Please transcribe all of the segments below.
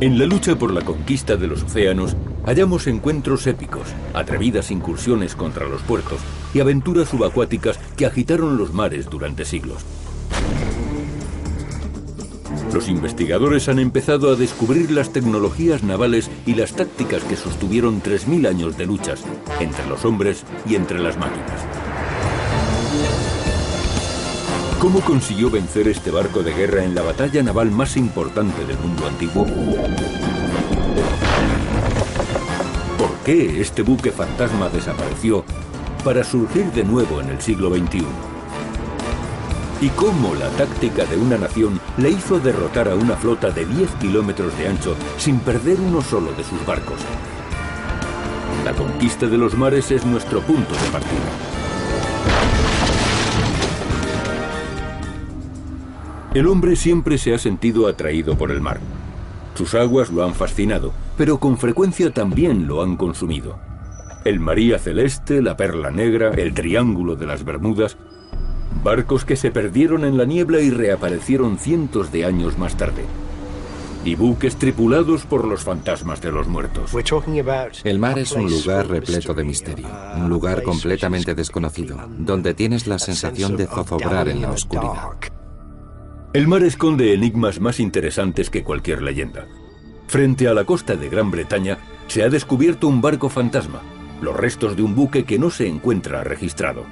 En la lucha por la conquista de los océanos, hallamos encuentros épicos, atrevidas incursiones contra los puertos y aventuras subacuáticas que agitaron los mares durante siglos. Los investigadores han empezado a descubrir las tecnologías navales y las tácticas que sostuvieron 3000 años de luchas entre los hombres y entre las máquinas. ¿Cómo consiguió vencer este barco de guerra en la batalla naval más importante del mundo antiguo? ¿Por qué este buque fantasma desapareció para surgir de nuevo en el siglo XXI? ¿Y cómo la táctica de una nación le hizo derrotar a una flota de 10 kilómetros de ancho sin perder uno solo de sus barcos? La conquista de los mares es nuestro punto de partida. El hombre siempre se ha sentido atraído por el mar. Sus aguas lo han fascinado, pero con frecuencia también lo han consumido. El María Celeste, la Perla Negra, el Triángulo de las Bermudas... barcos que se perdieron en la niebla y reaparecieron cientos de años más tarde. Y buques tripulados por los fantasmas de los muertos. El mar es un lugar repleto de misterio, un lugar completamente desconocido, donde tienes la sensación de zozobrar en la oscuridad. El mar esconde enigmas más interesantes que cualquier leyenda. Frente a la costa de Gran Bretaña se ha descubierto un barco fantasma, los restos de un buque que no se encuentra registrado.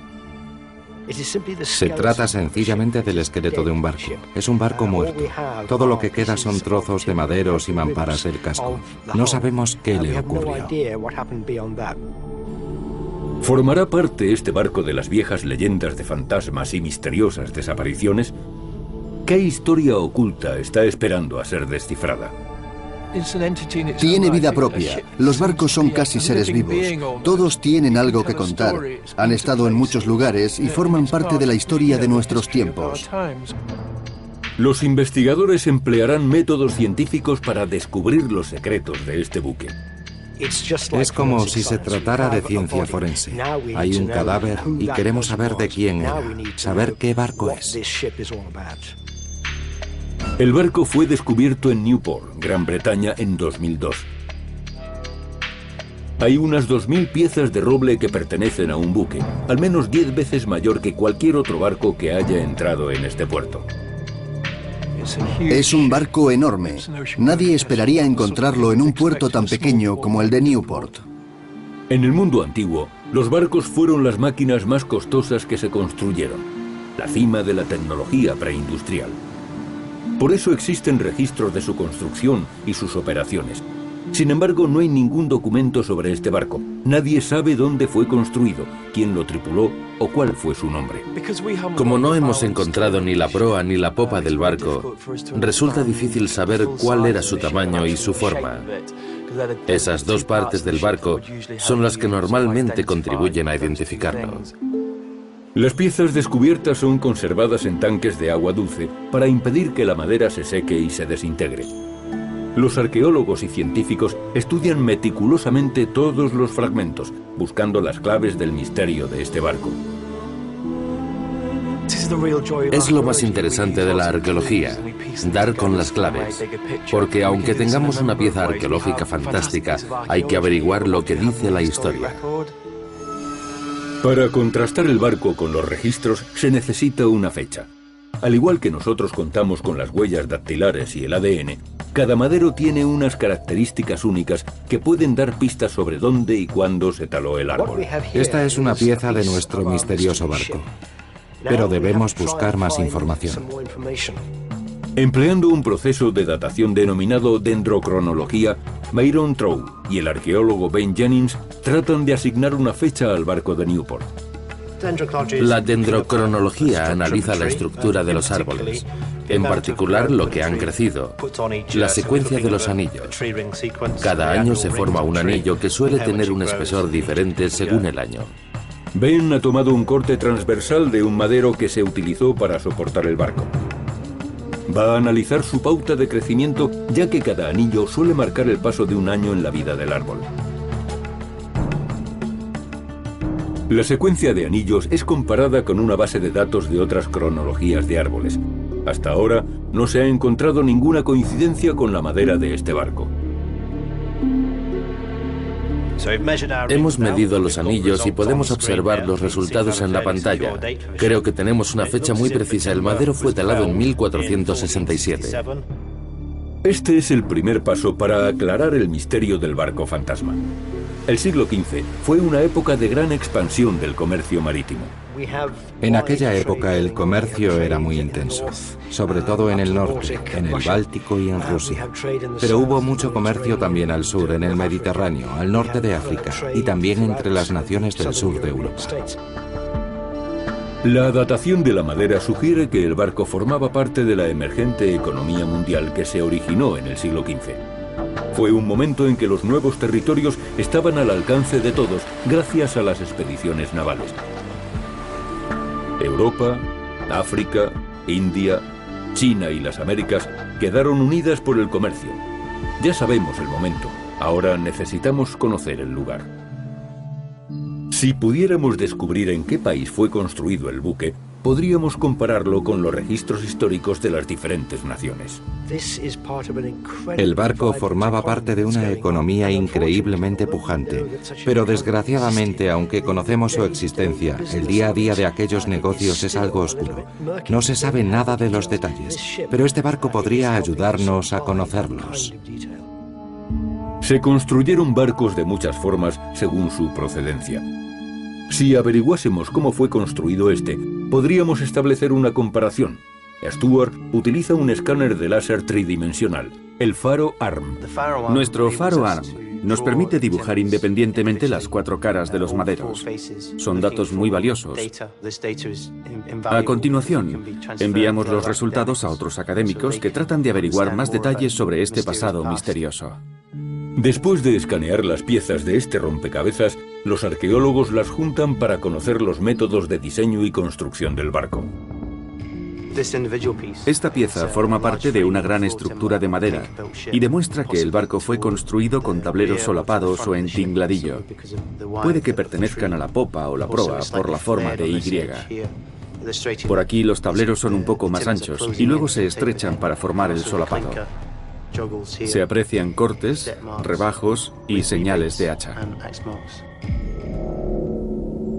Se trata sencillamente del esqueleto de un barco. Es un barco muerto. Todo lo que queda son trozos de maderos y mamparas del casco. No sabemos qué le ocurrió. ¿Formará parte este barco de las viejas leyendas de fantasmas y misteriosas desapariciones? ¿Qué historia oculta está esperando a ser descifrada? Tiene vida propia. Los barcos son casi seres vivos. Todos tienen algo que contar. Han estado en muchos lugares y forman parte de la historia de nuestros tiempos. Los investigadores emplearán métodos científicos para descubrir los secretos de este buque. Es como si se tratara de ciencia forense. Hay un cadáver y queremos saber de quién era, saber qué barco es. El barco fue descubierto en Newport, Gran Bretaña, en 2002. Hay unas 2000 piezas de roble que pertenecen a un buque, al menos 10 veces mayor que cualquier otro barco que haya entrado en este puerto. Es un barco enorme. Nadie esperaría encontrarlo en un puerto tan pequeño como el de Newport. En el mundo antiguo, los barcos fueron las máquinas más costosas que se construyeron, la cima de la tecnología preindustrial. Por eso existen registros de su construcción y sus operaciones. Sin embargo, no hay ningún documento sobre este barco. Nadie sabe dónde fue construido, quién lo tripuló o cuál fue su nombre. Como no hemos encontrado ni la proa ni la popa del barco, resulta difícil saber cuál era su tamaño y su forma. Esas dos partes del barco son las que normalmente contribuyen a identificarlo. Las piezas descubiertas son conservadas en tanques de agua dulce para impedir que la madera se seque y se desintegre. Los arqueólogos y científicos estudian meticulosamente todos los fragmentos, buscando las claves del misterio de este barco. Es lo más interesante de la arqueología, dar con las claves, porque aunque tengamos una pieza arqueológica fantástica, hay que averiguar lo que dice la historia. Para contrastar el barco con los registros se necesita una fecha. Al igual que nosotros contamos con las huellas dactilares y el ADN, cada madero tiene unas características únicas que pueden dar pistas sobre dónde y cuándo se taló el árbol. Esta es una pieza de nuestro misterioso barco, pero debemos buscar más información. Empleando un proceso de datación denominado dendrocronología, Myron Trow y el arqueólogo Ben Jennings tratan de asignar una fecha al barco de Newport. La dendrocronología analiza la estructura de los árboles, en particular lo que han crecido, la secuencia de los anillos. Cada año se forma un anillo que suele tener un espesor diferente según el año. Ben ha tomado un corte transversal de un madero que se utilizó para soportar el barco. Va a analizar su pauta de crecimiento, ya que cada anillo suele marcar el paso de un año en la vida del árbol. La secuencia de anillos es comparada con una base de datos de otras cronologías de árboles. Hasta ahora no se ha encontrado ninguna coincidencia con la madera de este barco. Hemos medido los anillos y podemos observar los resultados en la pantalla. Creo que tenemos una fecha muy precisa. El madero fue talado en 1467. Este es el primer paso para aclarar el misterio del barco fantasma. El siglo XV fue una época de gran expansión del comercio marítimo. En aquella época el comercio era muy intenso, sobre todo en el norte, en el Báltico y en Rusia. Pero hubo mucho comercio también al sur, en el Mediterráneo, al norte de África y también entre las naciones del sur de Europa. La datación de la madera sugiere que el barco formaba parte de la emergente economía mundial que se originó en el siglo XV. Fue un momento en que los nuevos territorios estaban al alcance de todos gracias a las expediciones navales. Europa, África, India, China y las Américas quedaron unidas por el comercio. Ya sabemos el momento, ahora necesitamos conocer el lugar. Si pudiéramos descubrir en qué país fue construido el buque, podríamos compararlo con los registros históricos de las diferentes naciones. El barco formaba parte de una economía increíblemente pujante, pero desgraciadamente, aunque conocemos su existencia, el día a día de aquellos negocios es algo oscuro. No se sabe nada de los detalles, pero este barco podría ayudarnos a conocerlos. Se construyeron barcos de muchas formas según su procedencia. Si averiguásemos cómo fue construido este, podríamos establecer una comparación. Stuart utiliza un escáner de láser tridimensional, el faro ARM. Nuestro faro ARM nos permite dibujar independientemente las 4 caras de los maderos. Son datos muy valiosos. A continuación, enviamos los resultados a otros académicos que tratan de averiguar más detalles sobre este pasado misterioso. Después de escanear las piezas de este rompecabezas, los arqueólogos las juntan para conocer los métodos de diseño y construcción del barco. Esta pieza forma parte de una gran estructura de madera y demuestra que el barco fue construido con tableros solapados o en tingladillo. Puede que pertenezcan a la popa o la proa por la forma de Y. Por aquí los tableros son un poco más anchos y luego se estrechan para formar el solapado. Se aprecian cortes, rebajos y señales de hacha.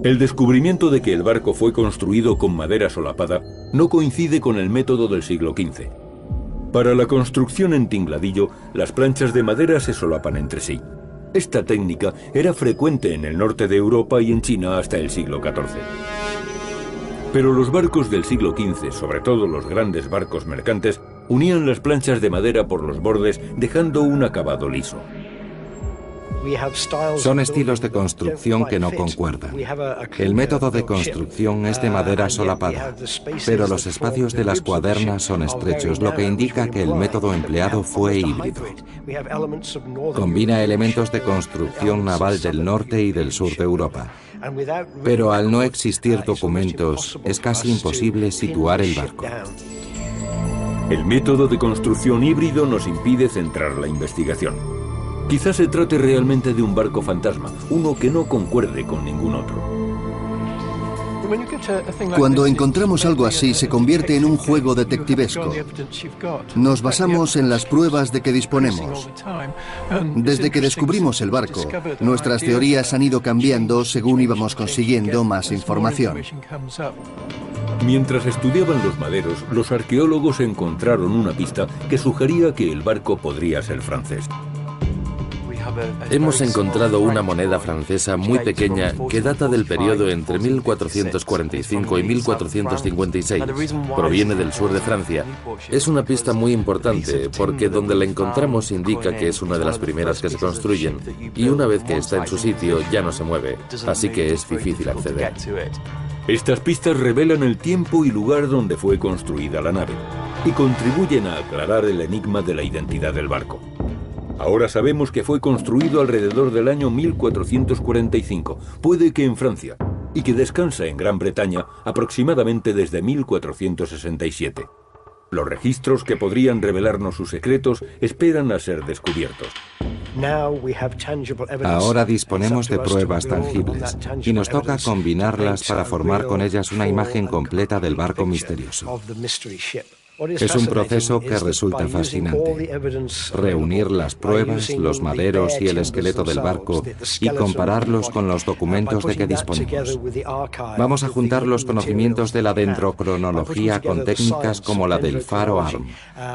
El descubrimiento de que el barco fue construido con madera solapada no coincide con el método del siglo XV. Para la construcción en tingladillo, las planchas de madera se solapan entre sí. Esta técnica era frecuente en el norte de Europa y en China hasta el siglo XIV. Pero los barcos del siglo XV, sobre todo los grandes barcos mercantes, unían las planchas de madera por los bordes, dejando un acabado liso. Son estilos de construcción que no concuerdan. El método de construcción es de madera solapada, pero los espacios de las cuadernas son estrechos, lo que indica que el método empleado fue híbrido. Combina elementos de construcción naval del norte y del sur de Europa. Pero al no existir documentos, es casi imposible situar el barco. El método de construcción híbrido nos impide centrar la investigación. Quizás se trate realmente de un barco fantasma, uno que no concuerde con ningún otro. Cuando encontramos algo así, se convierte en un juego detectivesco. Nos basamos en las pruebas de que disponemos. Desde que descubrimos el barco, nuestras teorías han ido cambiando según íbamos consiguiendo más información. Mientras estudiaban los maderos, los arqueólogos encontraron una pista que sugería que el barco podría ser francés. Hemos encontrado una moneda francesa muy pequeña que data del periodo entre 1445 y 1456. Proviene del sur de Francia. Es una pista muy importante porque donde la encontramos indica que es una de las primeras que se construyen y una vez que está en su sitio ya no se mueve, así que es difícil acceder. Estas pistas revelan el tiempo y lugar donde fue construida la nave y contribuyen a aclarar el enigma de la identidad del barco. Ahora sabemos que fue construido alrededor del año 1445, puede que en Francia, y que descansa en Gran Bretaña aproximadamente desde 1467. Los registros que podrían revelarnos sus secretos esperan a ser descubiertos. Ahora disponemos de pruebas tangibles y nos toca combinarlas para formar con ellas una imagen completa del barco misterioso. Es un proceso que resulta fascinante. Reunir las pruebas, los maderos y el esqueleto del barco y compararlos con los documentos de que disponemos. Vamos a juntar los conocimientos de la dendrocronología con técnicas como la del faro ARM.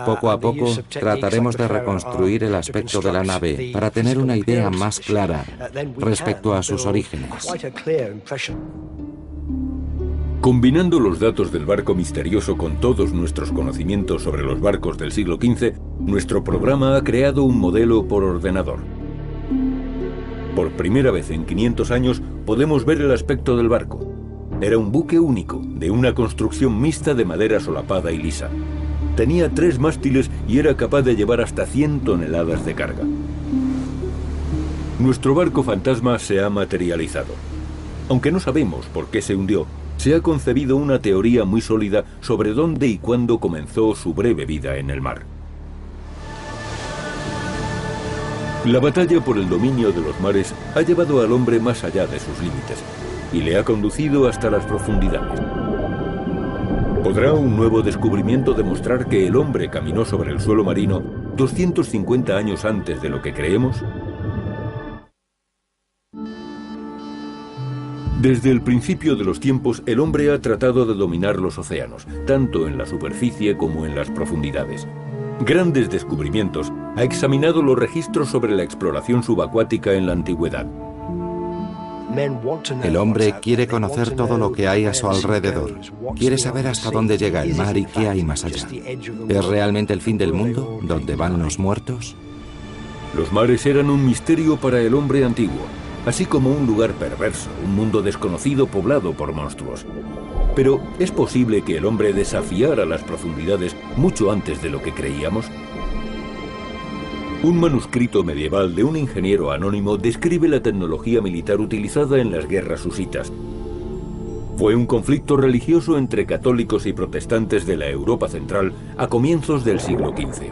Poco a poco trataremos de reconstruir el aspecto de la nave para tener una idea más clara respecto a sus orígenes. Combinando los datos del barco misterioso con todos nuestros conocimientos sobre los barcos del siglo XV, nuestro programa ha creado un modelo por ordenador. Por primera vez en 500 años podemos ver el aspecto del barco. Era un buque único, de una construcción mixta de madera solapada y lisa. Tenía 3 mástiles y era capaz de llevar hasta 100 toneladas de carga. Nuestro barco fantasma se ha materializado. Aunque no sabemos por qué se hundió, se ha concebido una teoría muy sólida sobre dónde y cuándo comenzó su breve vida en el mar. La batalla por el dominio de los mares ha llevado al hombre más allá de sus límites y le ha conducido hasta las profundidades. ¿Podrá un nuevo descubrimiento demostrar que el hombre caminó sobre el suelo marino 250 años antes de lo que creemos? Desde el principio de los tiempos, el hombre ha tratado de dominar los océanos, tanto en la superficie como en las profundidades. Grandes descubrimientos ha examinado los registros sobre la exploración subacuática en la antigüedad. El hombre quiere conocer todo lo que hay a su alrededor. Quiere saber hasta dónde llega el mar y qué hay más allá. ¿Es realmente el fin del mundo, donde van los muertos? Los mares eran un misterio para el hombre antiguo, así como un lugar perverso, un mundo desconocido poblado por monstruos. Pero, ¿es posible que el hombre desafiara las profundidades mucho antes de lo que creíamos? Un manuscrito medieval de un ingeniero anónimo describe la tecnología militar utilizada en las guerras husitas. Fue un conflicto religioso entre católicos y protestantes de la Europa central a comienzos del siglo XV.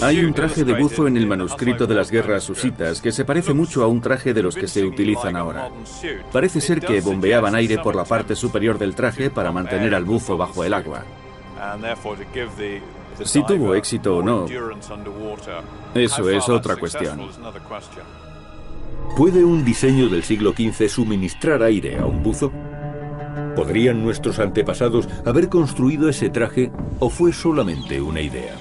Hay un traje de buzo en el manuscrito de las guerras husitas que se parece mucho a un traje de los que se utilizan ahora. Parece ser que bombeaban aire por la parte superior del traje para mantener al buzo bajo el agua. Si tuvo éxito o no, eso es otra cuestión. ¿Puede un diseño del siglo XV suministrar aire a un buzo? ¿Podrían nuestros antepasados haber construido ese traje o fue solamente una idea?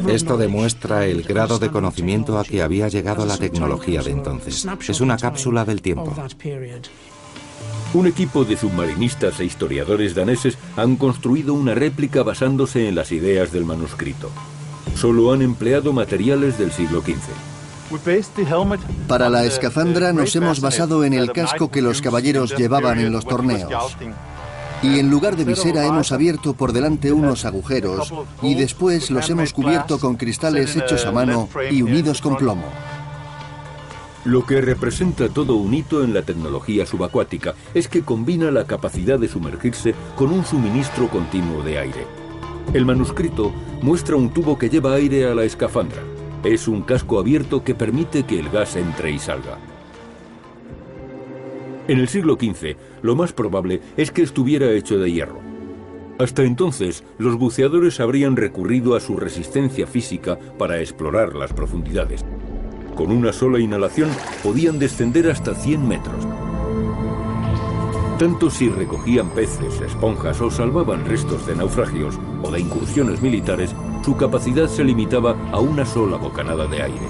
Esto demuestra el grado de conocimiento a que había llegado la tecnología de entonces. Es una cápsula del tiempo. Un equipo de submarinistas e historiadores daneses han construido una réplica basándose en las ideas del manuscrito. Solo han empleado materiales del siglo XV. Para la escafandra nos hemos basado en el casco que los caballeros llevaban en los torneos. Y en lugar de visera hemos abierto por delante unos agujeros y después los hemos cubierto con cristales hechos a mano y unidos con plomo. Lo que representa todo un hito en la tecnología subacuática es que combina la capacidad de sumergirse con un suministro continuo de aire. El manuscrito muestra un tubo que lleva aire a la escafandra. Es un casco abierto que permite que el gas entre y salga. En el siglo XV, lo más probable es que estuviera hecho de hierro. Hasta entonces, los buceadores habrían recurrido a su resistencia física para explorar las profundidades. Con una sola inhalación podían descender hasta 100 metros. Tanto si recogían peces, esponjas o salvaban restos de naufragios o de incursiones militares, su capacidad se limitaba a una sola bocanada de aire.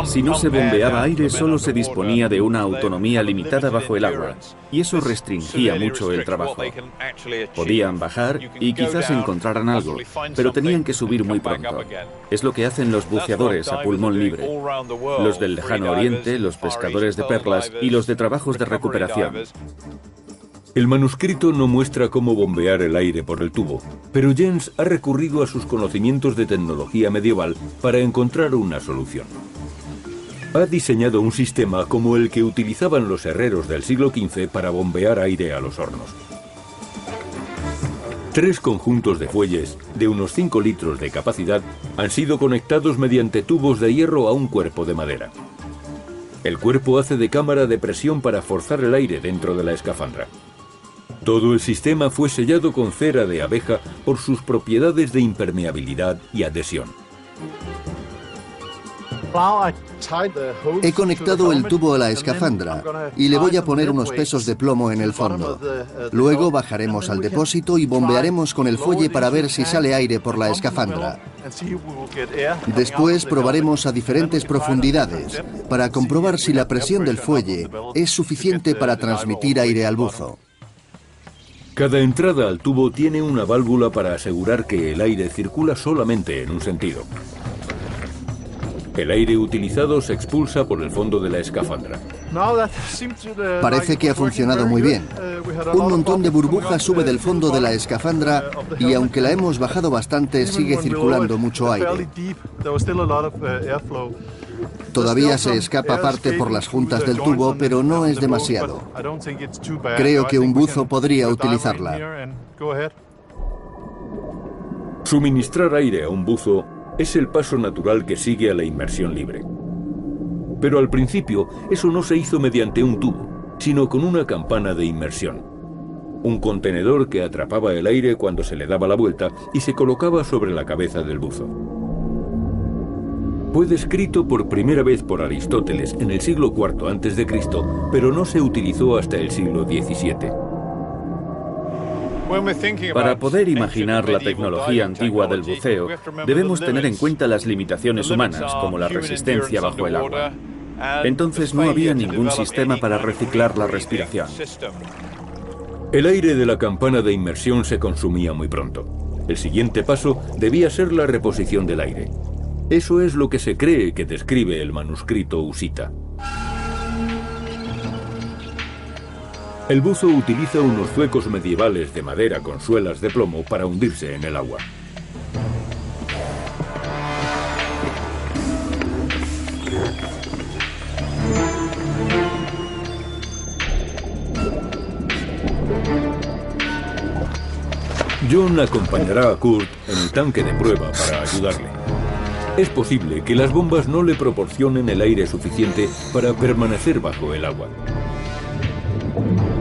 Si no se bombeaba aire, solo se disponía de una autonomía limitada bajo el agua, y eso restringía mucho el trabajo. Podían bajar y quizás encontraran algo, pero tenían que subir muy pronto. Es lo que hacen los buceadores a pulmón libre, los del lejano oriente, los pescadores de perlas y los de trabajos de recuperación. El manuscrito no muestra cómo bombear el aire por el tubo, pero Jens ha recurrido a sus conocimientos de tecnología medieval para encontrar una solución. Ha diseñado un sistema como el que utilizaban los herreros del siglo XV para bombear aire a los hornos. 3 conjuntos de fuelles, de unos 5 litros de capacidad, han sido conectados mediante tubos de hierro a un cuerpo de madera. El cuerpo hace de cámara de presión para forzar el aire dentro de la escafandra. Todo el sistema fue sellado con cera de abeja por sus propiedades de impermeabilidad y adhesión. He conectado el tubo a la escafandra y le voy a poner unos pesos de plomo en el fondo. Luego bajaremos al depósito y bombearemos con el fuelle para ver si sale aire por la escafandra. Después probaremos a diferentes profundidades para comprobar si la presión del fuelle es suficiente para transmitir aire al buzo. Cada entrada al tubo tiene una válvula para asegurar que el aire circula solamente en un sentido. El aire utilizado se expulsa por el fondo de la escafandra. Parece que ha funcionado muy bien. Un montón de burbujas sube del fondo de la escafandra y aunque la hemos bajado bastante, sigue circulando mucho aire. Todavía se escapa parte por las juntas del tubo, pero no es demasiado. Creo que un buzo podría utilizarla. Suministrar aire a un buzo es el paso natural que sigue a la inmersión libre. Pero al principio, eso no se hizo mediante un tubo, sino con una campana de inmersión. Un contenedor que atrapaba el aire cuando se le daba la vuelta y se colocaba sobre la cabeza del buzo. Fue descrito por primera vez por Aristóteles en el siglo IV a.C., pero no se utilizó hasta el siglo XVII. Para poder imaginar la tecnología antigua del buceo, debemos tener en cuenta las limitaciones humanas, como la resistencia bajo el agua. Entonces no había ningún sistema para reciclar la respiración. El aire de la campana de inmersión se consumía muy pronto. El siguiente paso debía ser la reposición del aire. Eso es lo que se cree que describe el manuscrito husita. El buzo utiliza unos zuecos medievales de madera con suelas de plomo para hundirse en el agua. John acompañará a Kurt en el tanque de prueba para ayudarle. Es posible que las bombas no le proporcionen el aire suficiente para permanecer bajo el agua.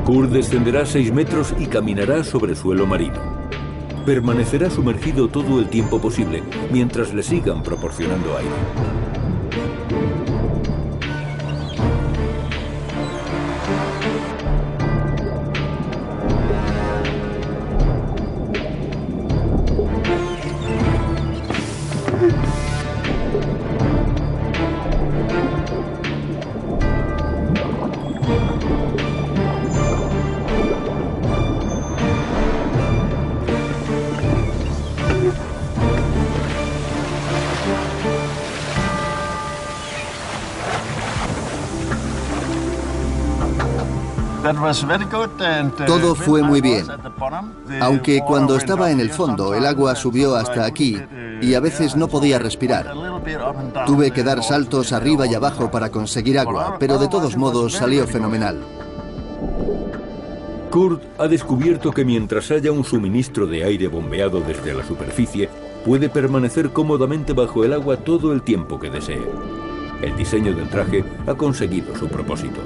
Kurt descenderá 6 metros y caminará sobre suelo marino. Permanecerá sumergido todo el tiempo posible mientras le sigan proporcionando aire. Todo fue muy bien, aunque cuando estaba en el fondo el agua subió hasta aquí y a veces no podía respirar. Tuve que dar saltos arriba y abajo para conseguir agua, pero de todos modos salió fenomenal. Kurt ha descubierto que mientras haya un suministro de aire bombeado desde la superficie, puede permanecer cómodamente bajo el agua todo el tiempo que desee. El diseño del traje ha conseguido su propósito.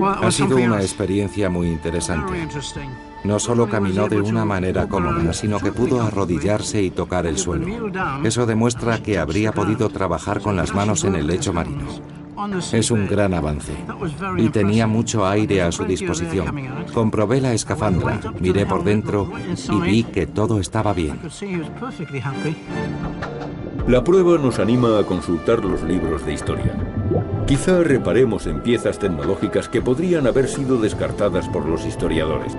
Ha sido una experiencia muy interesante. No solo caminó de una manera cómoda, sino que pudo arrodillarse y tocar el suelo. Eso demuestra que habría podido trabajar con las manos en el lecho marino. Es un gran avance. Y tenía mucho aire a su disposición. Comprobé la escafandra, miré por dentro y vi que todo estaba bien. La prueba nos anima a consultar los libros de historia. Quizá reparemos en piezas tecnológicas que podrían haber sido descartadas por los historiadores.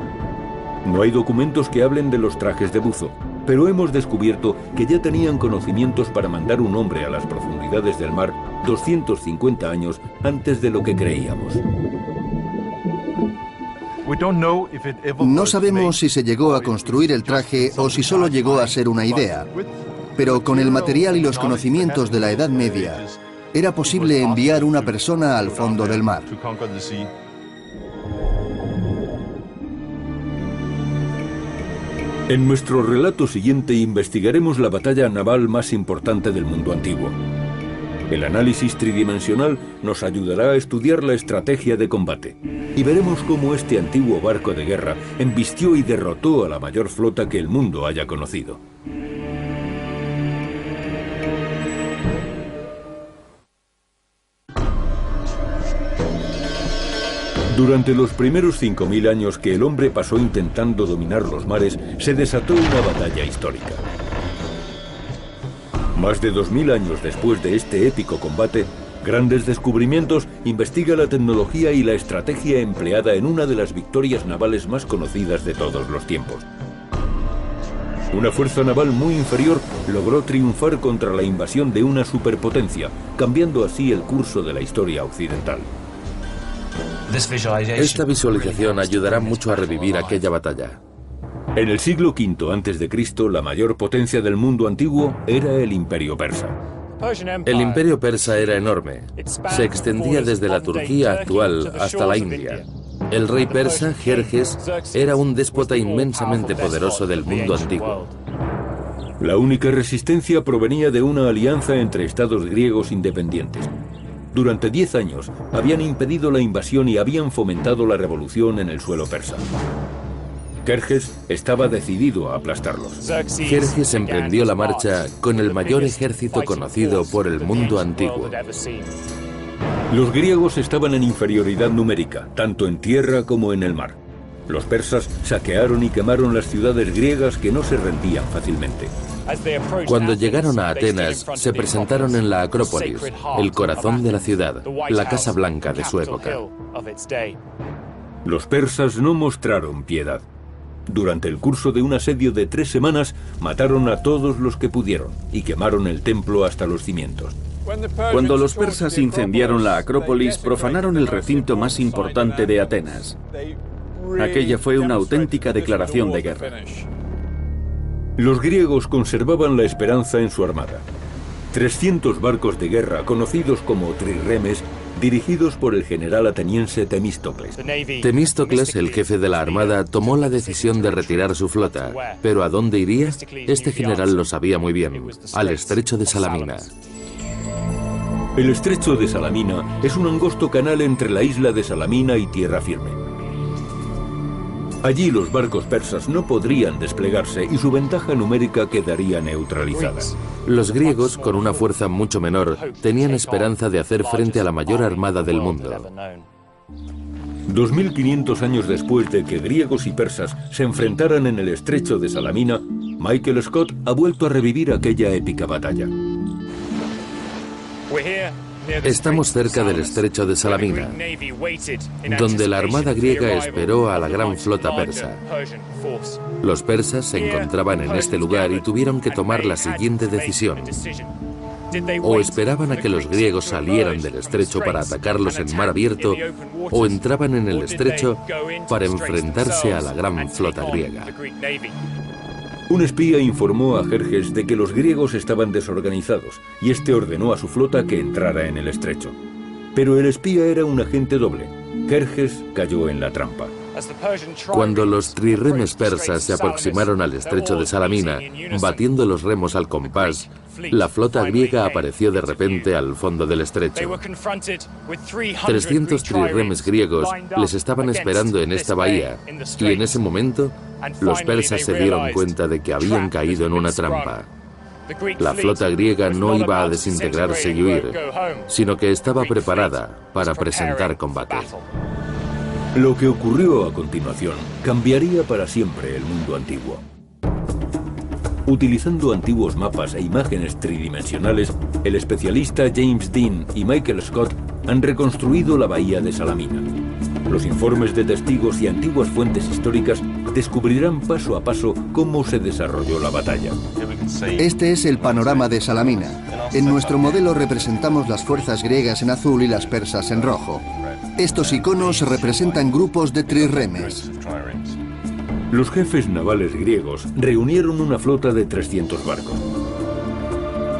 No hay documentos que hablen de los trajes de buzo, pero hemos descubierto que ya tenían conocimientos para mandar un hombre a las profundidades del mar 250 años antes de lo que creíamos. No sabemos si se llegó a construir el traje o si solo llegó a ser una idea, pero con el material y los conocimientos de la Edad Media, era posible enviar una persona al fondo del mar. En nuestro relato siguiente investigaremos la batalla naval más importante del mundo antiguo. El análisis tridimensional nos ayudará a estudiar la estrategia de combate y veremos cómo este antiguo barco de guerra embistió y derrotó a la mayor flota que el mundo haya conocido. Durante los primeros 5000 años que el hombre pasó intentando dominar los mares, se desató una batalla histórica. Más de 2000 años después de este épico combate, Grandes Descubrimientos investiga la tecnología y la estrategia empleada en una de las victorias navales más conocidas de todos los tiempos. Una fuerza naval muy inferior logró triunfar contra la invasión de una superpotencia, cambiando así el curso de la historia occidental. Esta visualización ayudará mucho a revivir aquella batalla. En el siglo V a.C., la mayor potencia del mundo antiguo era el Imperio Persa. El Imperio Persa era enorme. Se extendía desde la Turquía actual hasta la India. El rey persa, Jerjes, era un déspota inmensamente poderoso del mundo antiguo. La única resistencia provenía de una alianza entre estados griegos independientes. Durante 10 años habían impedido la invasión y habían fomentado la revolución en el suelo persa. Jerjes estaba decidido a aplastarlos. Jerjes emprendió la marcha con el mayor ejército conocido por el mundo antiguo. Los griegos estaban en inferioridad numérica, tanto en tierra como en el mar. Los persas saquearon y quemaron las ciudades griegas que no se rendían fácilmente. Cuando llegaron a Atenas, se presentaron en la Acrópolis, el corazón de la ciudad, la Casa Blanca de su época. Los persas no mostraron piedad. Durante el curso de un asedio de 3 semanas, mataron a todos los que pudieron y quemaron el templo hasta los cimientos. Cuando los persas incendiaron la Acrópolis, profanaron el recinto más importante de Atenas. Aquella fue una auténtica declaración de guerra. Los griegos conservaban la esperanza en su armada. 300 barcos de guerra, conocidos como trirremes, dirigidos por el general ateniense Temístocles. Temístocles, el jefe de la armada, tomó la decisión de retirar su flota. ¿Pero a dónde iría? Este general lo sabía muy bien, al estrecho de Salamina. El estrecho de Salamina es un angosto canal entre la isla de Salamina y tierra firme. Allí los barcos persas no podrían desplegarse y su ventaja numérica quedaría neutralizada. Los griegos, con una fuerza mucho menor, tenían esperanza de hacer frente a la mayor armada del mundo. 2500 años después de que griegos y persas se enfrentaran en el estrecho de Salamina, Michael Scott ha vuelto a revivir aquella épica batalla. Estamos cerca del estrecho de Salamina, donde la armada griega esperó a la gran flota persa. Los persas se encontraban en este lugar y tuvieron que tomar la siguiente decisión. O esperaban a que los griegos salieran del estrecho para atacarlos en mar abierto, o entraban en el estrecho para enfrentarse a la gran flota griega. Un espía informó a Jerjes de que los griegos estaban desorganizados y este ordenó a su flota que entrara en el estrecho. Pero el espía era un agente doble. Jerjes cayó en la trampa. Cuando los trirremes persas se aproximaron al estrecho de Salamina, batiendo los remos al compás, la flota griega apareció de repente al fondo del estrecho. 300 trirremes griegos les estaban esperando en esta bahía, y en ese momento, los persas se dieron cuenta de que habían caído en una trampa. La flota griega no iba a desintegrarse y huir, sino que estaba preparada para presentar combate. Lo que ocurrió a continuación cambiaría para siempre el mundo antiguo. Utilizando antiguos mapas e imágenes tridimensionales, el especialista James Dean y Michael Scott han reconstruido la bahía de Salamina. Los informes de testigos y antiguas fuentes históricas descubrirán paso a paso cómo se desarrolló la batalla. Este es el panorama de Salamina. En nuestro modelo representamos las fuerzas griegas en azul y las persas en rojo. Estos iconos representan grupos de trirremes. Los jefes navales griegos reunieron una flota de 300 barcos.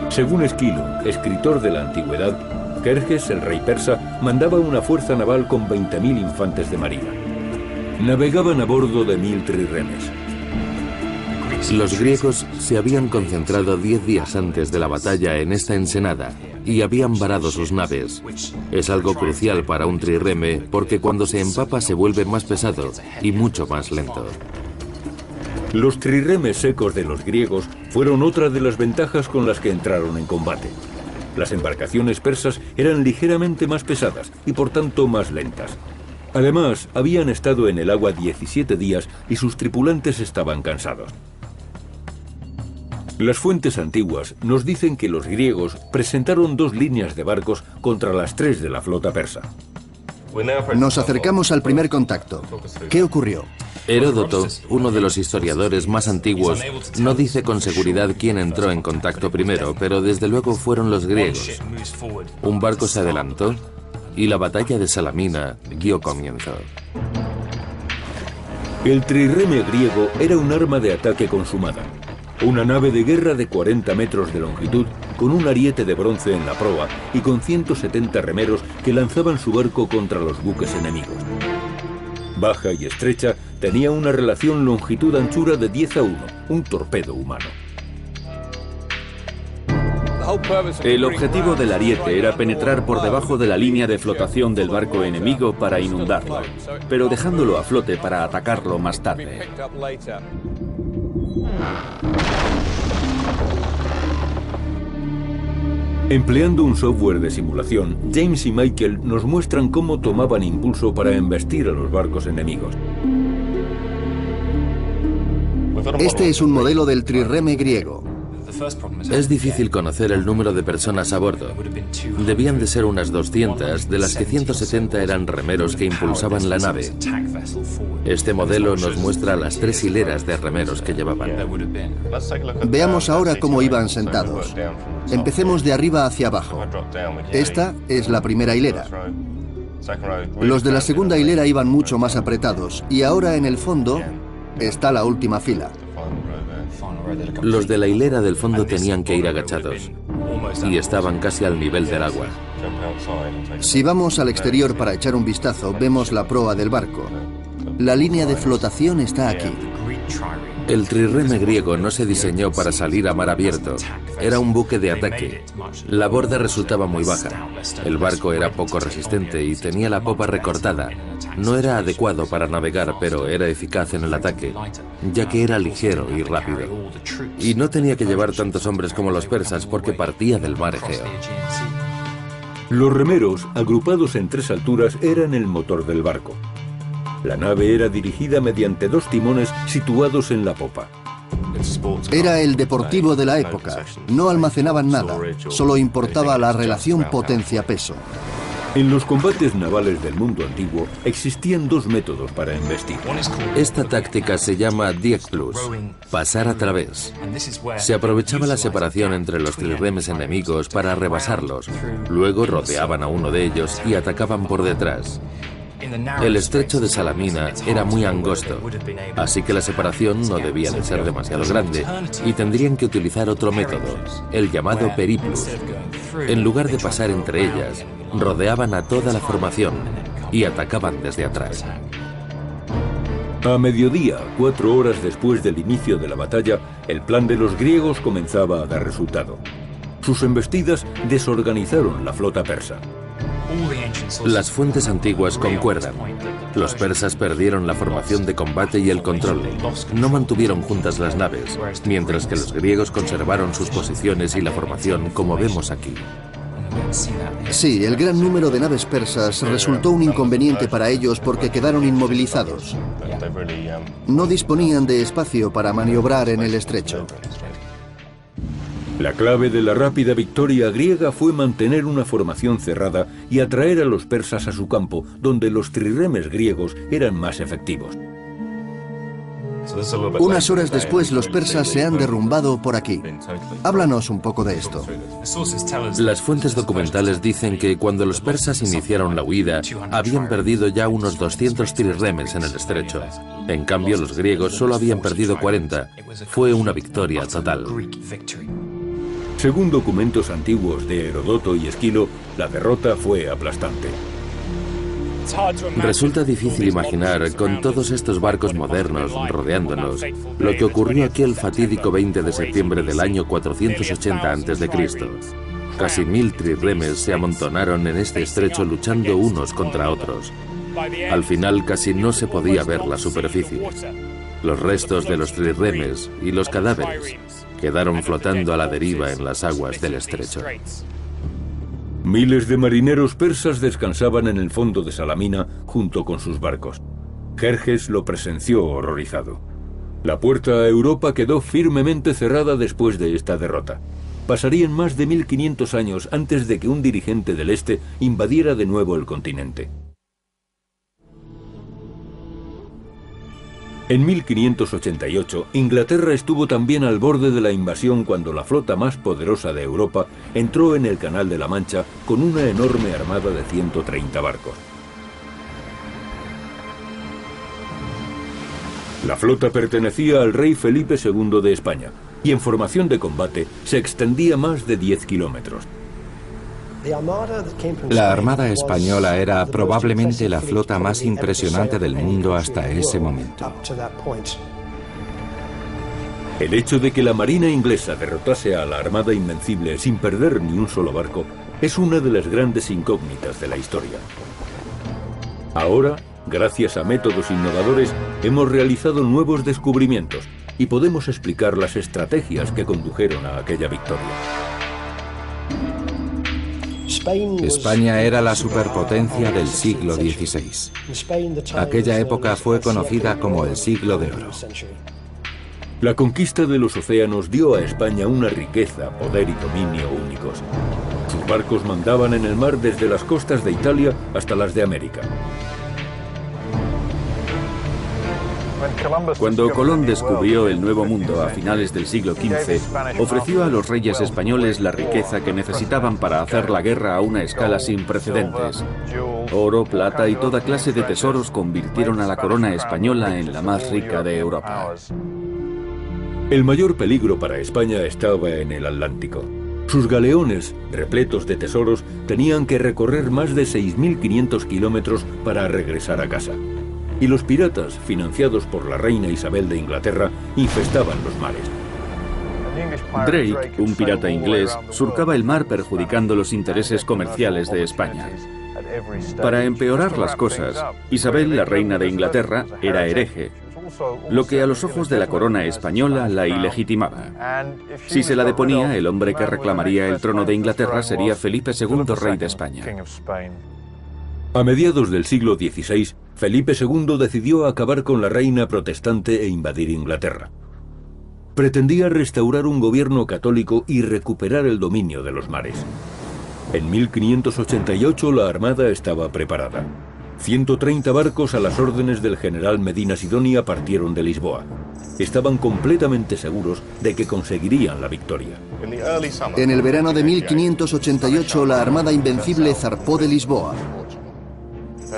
Según Esquilo, escritor de la antigüedad, Jerjes, el rey persa, mandaba una fuerza naval con 20.000 infantes de marina. Navegaban a bordo de 1000 trirremes. Los griegos se habían concentrado 10 días antes de la batalla en esta ensenada y habían varado sus naves. Es algo crucial para un trireme porque cuando se empapa se vuelve más pesado y mucho más lento. Los trirremes secos de los griegos fueron otra de las ventajas con las que entraron en combate. Las embarcaciones persas eran ligeramente más pesadas y por tanto más lentas. Además, habían estado en el agua 17 días y sus tripulantes estaban cansados. Las fuentes antiguas nos dicen que los griegos presentaron 2 líneas de barcos contra las 3 de la flota persa. Nos acercamos al primer contacto. ¿Qué ocurrió? Heródoto, uno de los historiadores más antiguos, no dice con seguridad quién entró en contacto primero, pero desde luego fueron los griegos. Un barco se adelantó y la batalla de Salamina dio comienzo. El trireme griego era un arma de ataque consumada. Una nave de guerra de 40 metros de longitud, con un ariete de bronce en la proa y con 170 remeros que lanzaban su barco contra los buques enemigos. Baja y estrecha, tenía una relación longitud-anchura de 10:1, un torpedo humano. El objetivo del ariete era penetrar por debajo de la línea de flotación del barco enemigo para inundarlo, pero dejándolo a flote para atacarlo más tarde. Empleando un software de simulación, James y Michael nos muestran cómo tomaban impulso para embestir a los barcos enemigos. Este es un modelo del trireme griego. Es difícil conocer el número de personas a bordo. Debían de ser unas 200, de las que 170 eran remeros que impulsaban la nave. Este modelo nos muestra las 3 hileras de remeros que llevaban. Veamos ahora cómo iban sentados. Empecemos de arriba hacia abajo. Esta es la primera hilera. Los de la segunda hilera iban mucho más apretados y ahora en el fondo está la última fila. Los de la hilera del fondo tenían que ir agachados y estaban casi al nivel del agua. Si vamos al exterior para echar un vistazo, vemos la proa del barco. La línea de flotación está aquí. El trireme griego no se diseñó para salir a mar abierto. Era un buque de ataque. La borda resultaba muy baja. El barco era poco resistente y tenía la popa recortada. No era adecuado para navegar, pero era eficaz en el ataque, ya que era ligero y rápido. Y no tenía que llevar tantos hombres como los persas porque partía del mar Egeo. Los remeros, agrupados en 3 alturas, eran el motor del barco. La nave era dirigida mediante 2 timones situados en la popa. Era el deportivo de la época. No almacenaban nada, solo importaba la relación potencia-peso. En los combates navales del mundo antiguo existían 2 métodos para embestir. Esta táctica se llama diekplus, pasar a través. Se aprovechaba la separación entre los trirremes enemigos para rebasarlos. Luego rodeaban a uno de ellos y atacaban por detrás. El estrecho de Salamina era muy angosto, así que la separación no debía de ser demasiado grande y tendrían que utilizar otro método, el llamado periplus. En lugar de pasar entre ellas, rodeaban a toda la formación y atacaban desde atrás. A mediodía, 4 horas después del inicio de la batalla, el plan de los griegos comenzaba a dar resultado. Sus embestidas desorganizaron la flota persa. Las fuentes antiguas concuerdan. Los persas perdieron la formación de combate y el control. No mantuvieron juntas las naves, mientras que los griegos conservaron sus posiciones y la formación, como vemos aquí. Sí, el gran número de naves persas resultó un inconveniente para ellos porque quedaron inmovilizados. No disponían de espacio para maniobrar en el estrecho. La clave de la rápida victoria griega fue mantener una formación cerrada y atraer a los persas a su campo, donde los trirremes griegos eran más efectivos. Unas horas después, los persas se han derrumbado por aquí. Háblanos un poco de esto. Las fuentes documentales dicen que cuando los persas iniciaron la huida, habían perdido ya unos 200 trirremes en el estrecho. En cambio, los griegos solo habían perdido 40. Fue una victoria total. Según documentos antiguos de Heródoto y Esquilo, la derrota fue aplastante. Resulta difícil imaginar, con todos estos barcos modernos rodeándonos, lo que ocurrió aquel fatídico 20 de septiembre del año 480 a.C. Casi 1000 trirremes se amontonaron en este estrecho luchando unos contra otros. Al final casi no se podía ver la superficie. Los restos de los trirremes y los cadáveres quedaron flotando a la deriva en las aguas del estrecho. Miles de marineros persas descansaban en el fondo de Salamina junto con sus barcos. Jerjes lo presenció horrorizado. La puerta a Europa quedó firmemente cerrada después de esta derrota. Pasarían más de 1500 años antes de que un dirigente del este invadiera de nuevo el continente. En 1588, Inglaterra estuvo también al borde de la invasión cuando la flota más poderosa de Europa entró en el Canal de la Mancha con una enorme armada de 130 barcos. La flota pertenecía al rey Felipe II de España y en formación de combate se extendía más de 10 kilómetros. La Armada Española era probablemente la flota más impresionante del mundo hasta ese momento. El hecho de que la Marina inglesa derrotase a la Armada Invencible sin perder ni un solo barco es una de las grandes incógnitas de la historia. Ahora, gracias a métodos innovadores, hemos realizado nuevos descubrimientos y podemos explicar las estrategias que condujeron a aquella victoria. España era la superpotencia del siglo XVI. Aquella época fue conocida como el Siglo de Oro. La conquista de los océanos dio a España una riqueza, poder y dominio únicos. Sus barcos mandaban en el mar desde las costas de Italia hasta las de América. Cuando Colón descubrió el Nuevo Mundo a finales del siglo XV, ofreció a los reyes españoles la riqueza que necesitaban para hacer la guerra a una escala sin precedentes. Oro, plata y toda clase de tesoros convirtieron a la corona española en la más rica de Europa. El mayor peligro para España estaba en el Atlántico. Sus galeones, repletos de tesoros, tenían que recorrer más de 6.500 kilómetros para regresar a casa. Y los piratas, financiados por la reina Isabel de Inglaterra, infestaban los mares. Drake, un pirata inglés, surcaba el mar perjudicando los intereses comerciales de España. Para empeorar las cosas, Isabel, la reina de Inglaterra, era hereje, lo que a los ojos de la corona española la ilegitimaba. Si se la deponía, el hombre que reclamaría el trono de Inglaterra sería Felipe II, rey de España. A mediados del siglo XVI, Felipe II decidió acabar con la reina protestante e invadir Inglaterra. Pretendía restaurar un gobierno católico y recuperar el dominio de los mares. En 1588 la armada estaba preparada. 130 barcos a las órdenes del general Medina Sidonia partieron de Lisboa. Estaban completamente seguros de que conseguirían la victoria. En el verano de 1588 la Armada Invencible zarpó de Lisboa.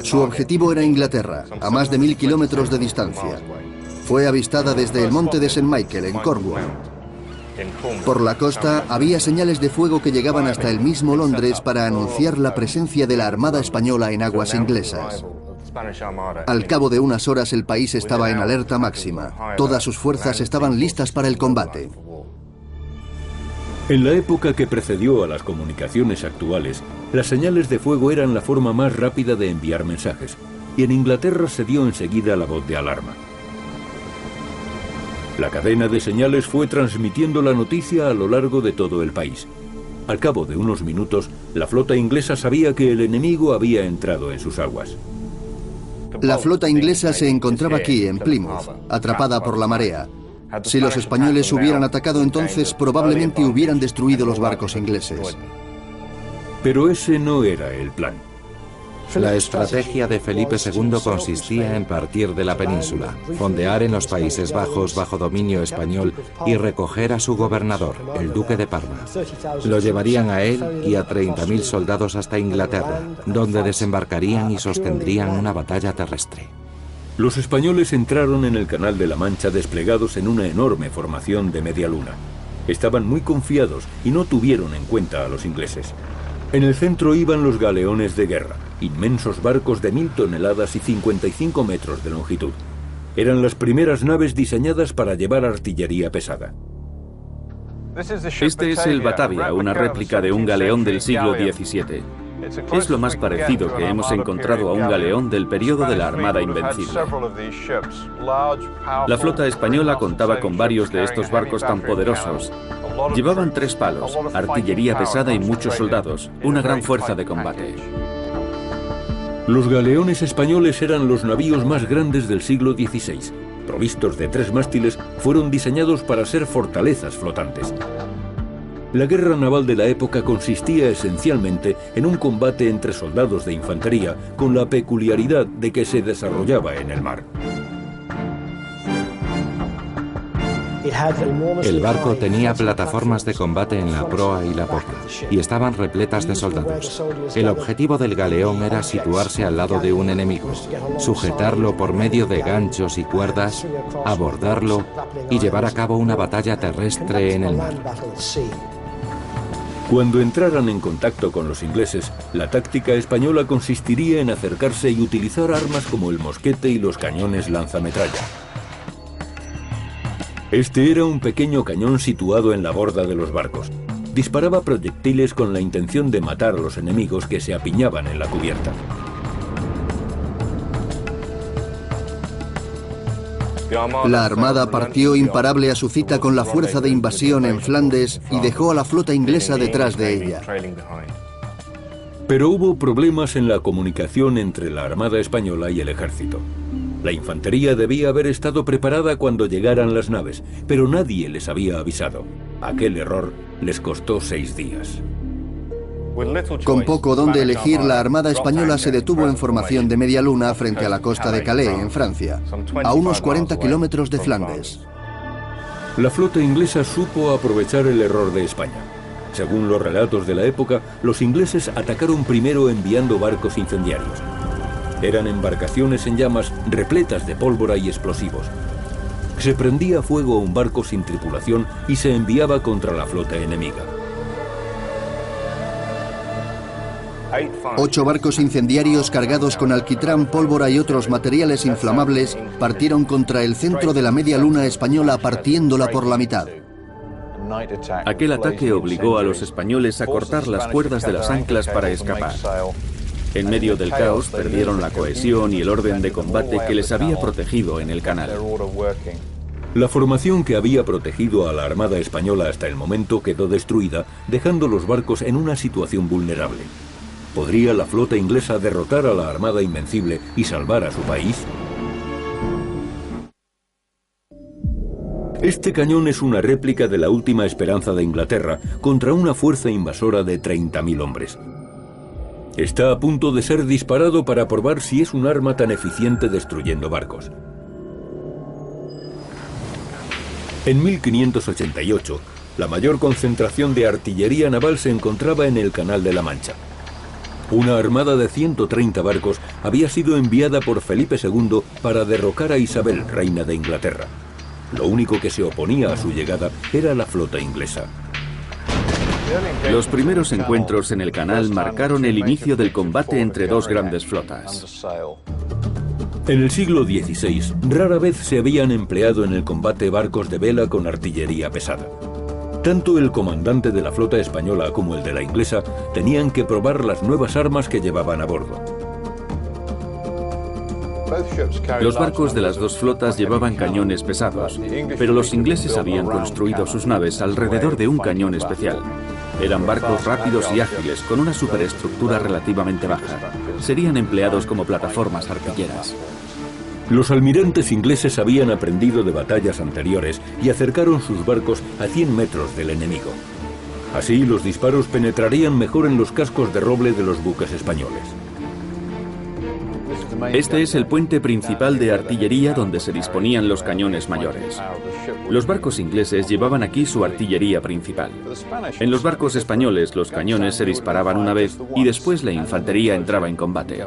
Su objetivo era Inglaterra, a más de 1000 kilómetros de distancia. Fue avistada desde el monte de St. Michael, en Cornwall. Por la costa había señales de fuego que llegaban hasta el mismo Londres para anunciar la presencia de la Armada Española en aguas inglesas. Al cabo de unas horas el país estaba en alerta máxima. Todas sus fuerzas estaban listas para el combate. En la época que precedió a las comunicaciones actuales, las señales de fuego eran la forma más rápida de enviar mensajes, y en Inglaterra se dio enseguida la voz de alarma. La cadena de señales fue transmitiendo la noticia a lo largo de todo el país. Al cabo de unos minutos, la flota inglesa sabía que el enemigo había entrado en sus aguas. La flota inglesa se encontraba aquí, en Plymouth, atrapada por la marea. Si los españoles hubieran atacado entonces, probablemente hubieran destruido los barcos ingleses. Pero ese no era el plan. La estrategia de Felipe II consistía en partir de la península, fondear en los Países Bajos bajo dominio español y recoger a su gobernador, el duque de Parma. Lo llevarían a él y a 30.000 soldados hasta Inglaterra, donde desembarcarían y sostendrían una batalla terrestre. Los españoles entraron en el Canal de la Mancha desplegados en una enorme formación de media luna. Estaban muy confiados y no tuvieron en cuenta a los ingleses. En el centro iban los galeones de guerra, inmensos barcos de 1000 toneladas y 55 metros de longitud. Eran las primeras naves diseñadas para llevar artillería pesada. Este es el Batavia, una réplica de un galeón del siglo XVII. Es lo más parecido que hemos encontrado a un galeón del periodo de la Armada Invencible. La flota española contaba con varios de estos barcos tan poderosos. Llevaban 3 palos, artillería pesada y muchos soldados, una gran fuerza de combate. Los galeones españoles eran los navíos más grandes del siglo XVI. Provistos de 3 mástiles, fueron diseñados para ser fortalezas flotantes. La guerra naval de la época consistía esencialmente en un combate entre soldados de infantería, con la peculiaridad de que se desarrollaba en el mar. El barco tenía plataformas de combate en la proa y la popa, y estaban repletas de soldados. El objetivo del galeón era situarse al lado de un enemigo, sujetarlo por medio de ganchos y cuerdas, abordarlo y llevar a cabo una batalla terrestre en el mar. Cuando entraran en contacto con los ingleses, la táctica española consistiría en acercarse y utilizar armas como el mosquete y los cañones lanzametralla. Este era un pequeño cañón situado en la borda de los barcos. Disparaba proyectiles con la intención de matar a los enemigos que se apiñaban en la cubierta. La armada partió imparable a su cita con la fuerza de invasión en Flandes y dejó a la flota inglesa detrás de ella. Pero hubo problemas en la comunicación entre la Armada Española y el ejército. La infantería debía haber estado preparada cuando llegaran las naves, pero nadie les había avisado. Aquel error les costó 6 días. Con poco donde elegir, la Armada Española se detuvo en formación de media luna frente a la costa de Calais, en Francia, a unos 40 kilómetros de Flandes. La flota inglesa supo aprovechar el error de España. Según los relatos de la época, los ingleses atacaron primero enviando barcos incendiarios. Eran embarcaciones en llamas repletas de pólvora y explosivos. Se prendía fuego a un barco sin tripulación y se enviaba contra la flota enemiga. 8 barcos incendiarios cargados con alquitrán, pólvora y otros materiales inflamables partieron contra el centro de la media luna española, partiéndola por la mitad. Aquel ataque obligó a los españoles a cortar las cuerdas de las anclas para escapar. En medio del caos perdieron la cohesión y el orden de combate que les había protegido en el canal. La formación que había protegido a la Armada Española hasta el momento quedó destruida, dejando los barcos en una situación vulnerable. ¿Podría la flota inglesa derrotar a la Armada Invencible y salvar a su país? Este cañón es una réplica de la última esperanza de Inglaterra contra una fuerza invasora de 30.000 hombres. Está a punto de ser disparado para probar si es un arma tan eficiente destruyendo barcos. En 1588, la mayor concentración de artillería naval se encontraba en el Canal de la Mancha. Una armada de 130 barcos había sido enviada por Felipe II para derrocar a Isabel, reina de Inglaterra. Lo único que se oponía a su llegada era la flota inglesa. Los primeros encuentros en el canal marcaron el inicio del combate entre 2 grandes flotas. En el siglo XVI, rara vez se habían empleado en el combate barcos de vela con artillería pesada. Tanto el comandante de la flota española como el de la inglesa tenían que probar las nuevas armas que llevaban a bordo. Los barcos de las 2 flotas llevaban cañones pesados, pero los ingleses habían construido sus naves alrededor de un cañón especial. Eran barcos rápidos y ágiles, con una superestructura relativamente baja. Serían empleados como plataformas artilleras. Los almirantes ingleses habían aprendido de batallas anteriores y acercaron sus barcos a 100 metros del enemigo. Así, los disparos penetrarían mejor en los cascos de roble de los buques españoles. Este es el puente principal de artillería donde se disponían los cañones mayores. Los barcos ingleses llevaban aquí su artillería principal. En los barcos españoles los cañones se disparaban una vez y después la infantería entraba en combate.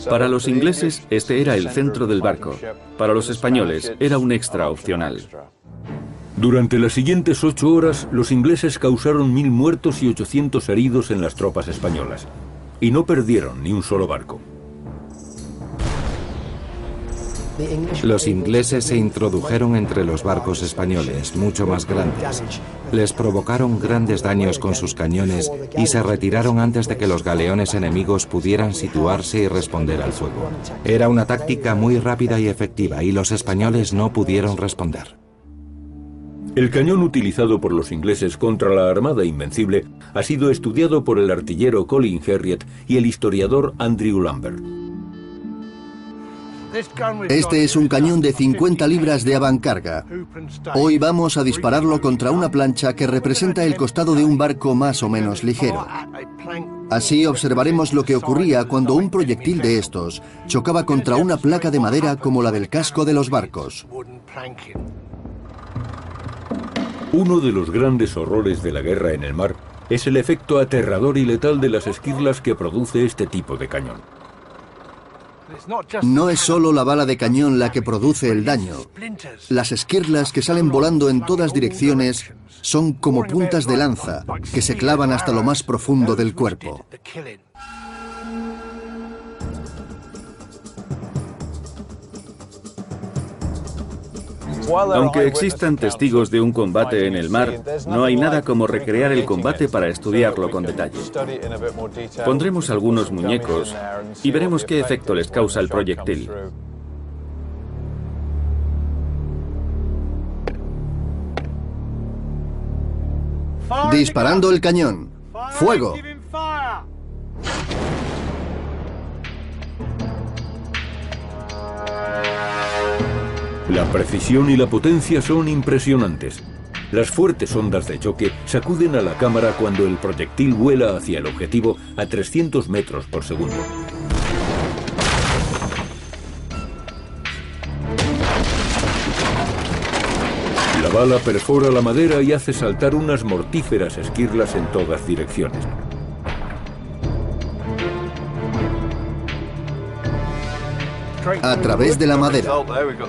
Para los ingleses este era el centro del barco. Para los españoles era un extra opcional. Durante las siguientes 8 horas, los ingleses causaron 1000 muertos y 800 heridos en las tropas españolas. Y no perdieron ni un solo barco. Los ingleses se introdujeron entre los barcos españoles, mucho más grandes. Les provocaron grandes daños con sus cañones y se retiraron antes de que los galeones enemigos pudieran situarse y responder al fuego. Era una táctica muy rápida y efectiva y los españoles no pudieron responder. El cañón utilizado por los ingleses contra la Armada Invencible ha sido estudiado por el artillero Colin Herriot y el historiador Andrew Lambert. Este es un cañón de 50 libras de avancarga. Hoy vamos a dispararlo contra una plancha que representa el costado de un barco más o menos ligero. Así observaremos lo que ocurría cuando un proyectil de estos chocaba contra una placa de madera como la del casco de los barcos. Uno de los grandes horrores de la guerra en el mar es el efecto aterrador y letal de las esquirlas que produce este tipo de cañón. No es solo la bala de cañón la que produce el daño. Las esquirlas que salen volando en todas direcciones son como puntas de lanza que se clavan hasta lo más profundo del cuerpo. Aunque existan testigos de un combate en el mar, no hay nada como recrear el combate para estudiarlo con detalle. Pondremos algunos muñecos y veremos qué efecto les causa el proyectil. Disparando el cañón. ¡Fuego! La precisión y la potencia son impresionantes. Las fuertes ondas de choque sacuden a la cámara cuando el proyectil vuela hacia el objetivo a 300 metros por segundo. La bala perfora la madera y hace saltar unas mortíferas esquirlas en todas direcciones. A través de la madera.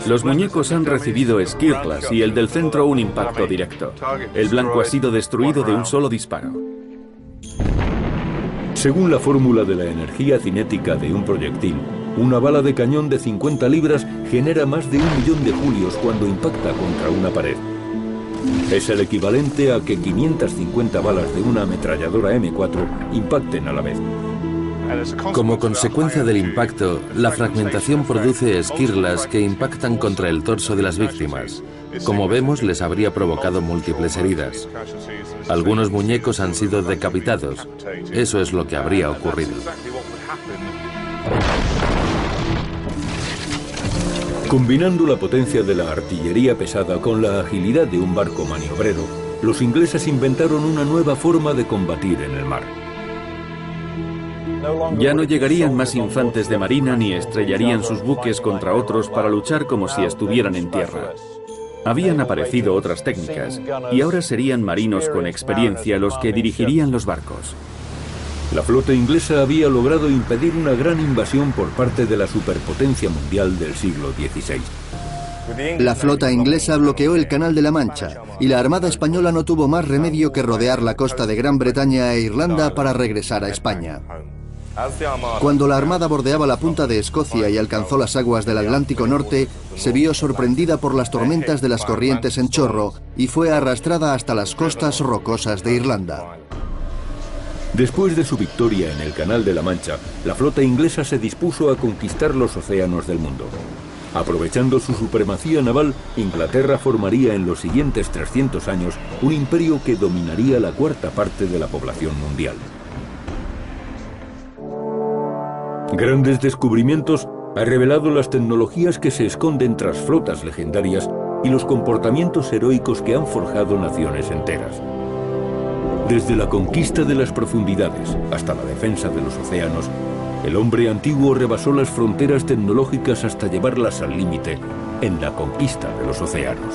Los muñecos han recibido esquirlas y el del centro un impacto directo. El blanco ha sido destruido de un solo disparo. Según la fórmula de la energía cinética de un proyectil, una bala de cañón de 50 libras genera más de 1 millón de julios cuando impacta contra una pared. Es el equivalente a que 550 balas de una ametralladora M4 impacten a la vez. Como consecuencia del impacto, la fragmentación produce esquirlas que impactan contra el torso de las víctimas. Como vemos, les habría provocado múltiples heridas. Algunos muñecos han sido decapitados. Eso es lo que habría ocurrido. Combinando la potencia de la artillería pesada con la agilidad de un barco maniobrero, los ingleses inventaron una nueva forma de combatir en el mar. Ya no llegarían más infantes de marina ni estrellarían sus buques contra otros para luchar como si estuvieran en tierra. Habían aparecido otras técnicas y ahora serían marinos con experiencia los que dirigirían los barcos. La flota inglesa había logrado impedir una gran invasión por parte de la superpotencia mundial del siglo XVI. La flota inglesa bloqueó el Canal de la Mancha y la Armada española no tuvo más remedio que rodear la costa de Gran Bretaña e Irlanda para regresar a España. Cuando la Armada bordeaba la punta de Escocia y alcanzó las aguas del Atlántico Norte, se vio sorprendida por las tormentas de las corrientes en chorro y fue arrastrada hasta las costas rocosas de Irlanda. Después de su victoria en el Canal de la Mancha, la flota inglesa se dispuso a conquistar los océanos del mundo. Aprovechando su supremacía naval, Inglaterra formaría en los siguientes 300 años un imperio que dominaría la 1/4 parte de la población mundial. Grandes descubrimientos han revelado las tecnologías que se esconden tras flotas legendarias y los comportamientos heroicos que han forjado naciones enteras. Desde la conquista de las profundidades hasta la defensa de los océanos, el hombre antiguo rebasó las fronteras tecnológicas hasta llevarlas al límite en la conquista de los océanos.